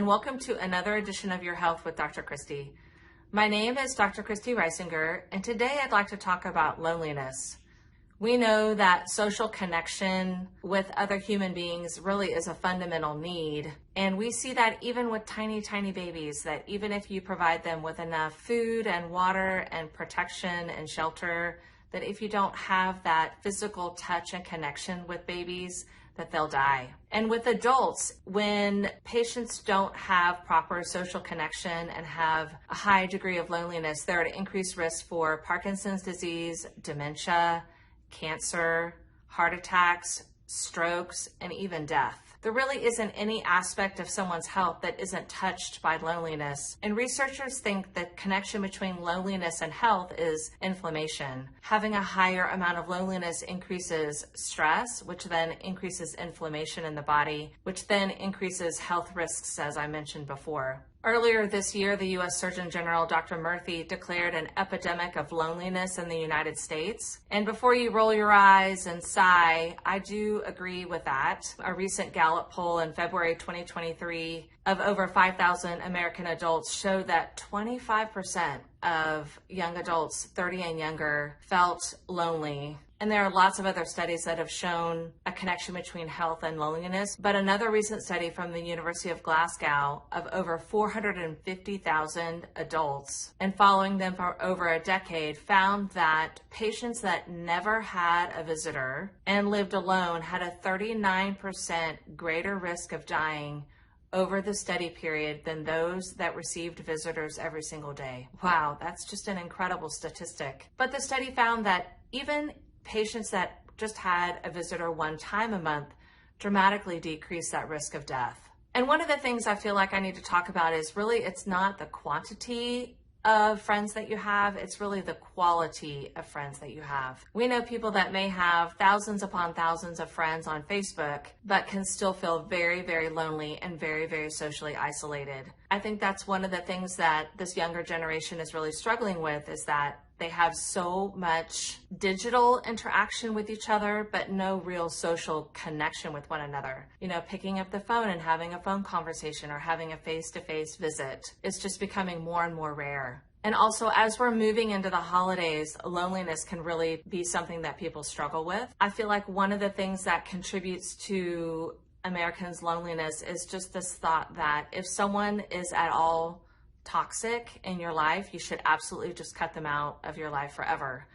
and welcome to another edition of Your Health with Dr. Christy. My name is Dr. Christy Reisinger, and today I'd like to talk about loneliness. We know that social connection with other human beings really is a fundamental need, and we see that even with tiny babies, that even if you provide them with enough food and water and protection and shelter, that if you don't have that physical touch and connection with babies, that they'll die. And with adults, when patients don't have proper social connection and have a high degree of loneliness, they're at increased risk for Parkinson's disease, dementia, cancer, heart attacks, strokes, and even death. There really isn't any aspect of someone's health that isn't touched by loneliness. And researchers think the connection between loneliness and health is inflammation. Having a higher amount of loneliness increases stress, which then increases inflammation in the body, which then increases health risks, as I mentioned before. Earlier this year, the U.S. Surgeon General, Dr. Murthy, declared an epidemic of loneliness in the United States. And before you roll your eyes and sigh, I do agree with that. A recent Gallup poll in February 2023 of over 5,000 American adults showed that 25% of young adults 30 and younger felt lonely. And there are lots of other studies that have shown a connection between health and loneliness. But another recent study from the University of Glasgow of over 450,000 adults and following them for over a decade found that patients that never had a visitor and lived alone had a 39% greater risk of dying over the study period than those that received visitors every single day. Wow, that's just an incredible statistic. But the study found that even patients that just had a visitor one time a month dramatically decrease that risk of death. And one of the things I feel like I need to talk about is really it's not the quantity of friends that you have, it's really the quality of friends that you have. We know people that may have thousands upon thousands of friends on Facebook, but can still feel very lonely and very socially isolated. I think that's one of the things that this younger generation is really struggling with, is that they have so much digital interaction with each other, but no real social connection with one another. You know, picking up the phone and having a phone conversation or having a face-to-face visit is just becoming more and more rare. And also, as we're moving into the holidays, loneliness can really be something that people struggle with. I feel like one of the things that contributes to Americans' loneliness is just this thought that if someone is at all toxic in your life, you should absolutely just cut them out of your life forever.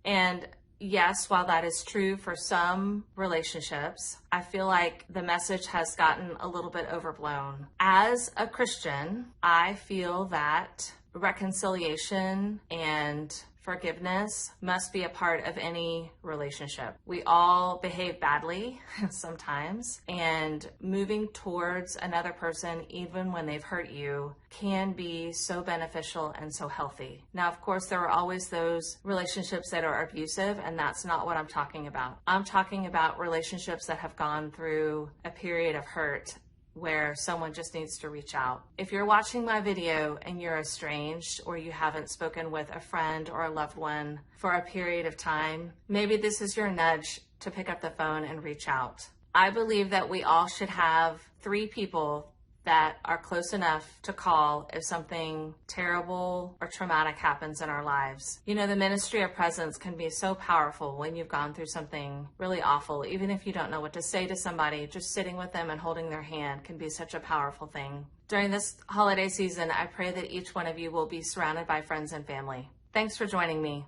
And yes, while that is true for some relationships, I feel like the message has gotten a little bit overblown. As a Christian, I feel that reconciliation and forgiveness must be a part of any relationship. We all behave badly sometimes, and moving towards another person, even when they've hurt you, can be so beneficial and so healthy. Now, of course, there are always those relationships that are abusive, and that's not what I'm talking about. I'm talking about relationships that have gone through a period of hurt where someone just needs to reach out. If you're watching my video and you're estranged, or you haven't spoken with a friend or a loved one for a period of time, maybe this is your nudge to pick up the phone and reach out. I believe that we all should have 3 people that are close enough to call if something terrible or traumatic happens in our lives. You know, the ministry of presence can be so powerful when you've gone through something really awful. Even if you don't know what to say to somebody, just sitting with them and holding their hand can be such a powerful thing. During this holiday season, I pray that each one of you will be surrounded by friends and family. Thanks for joining me.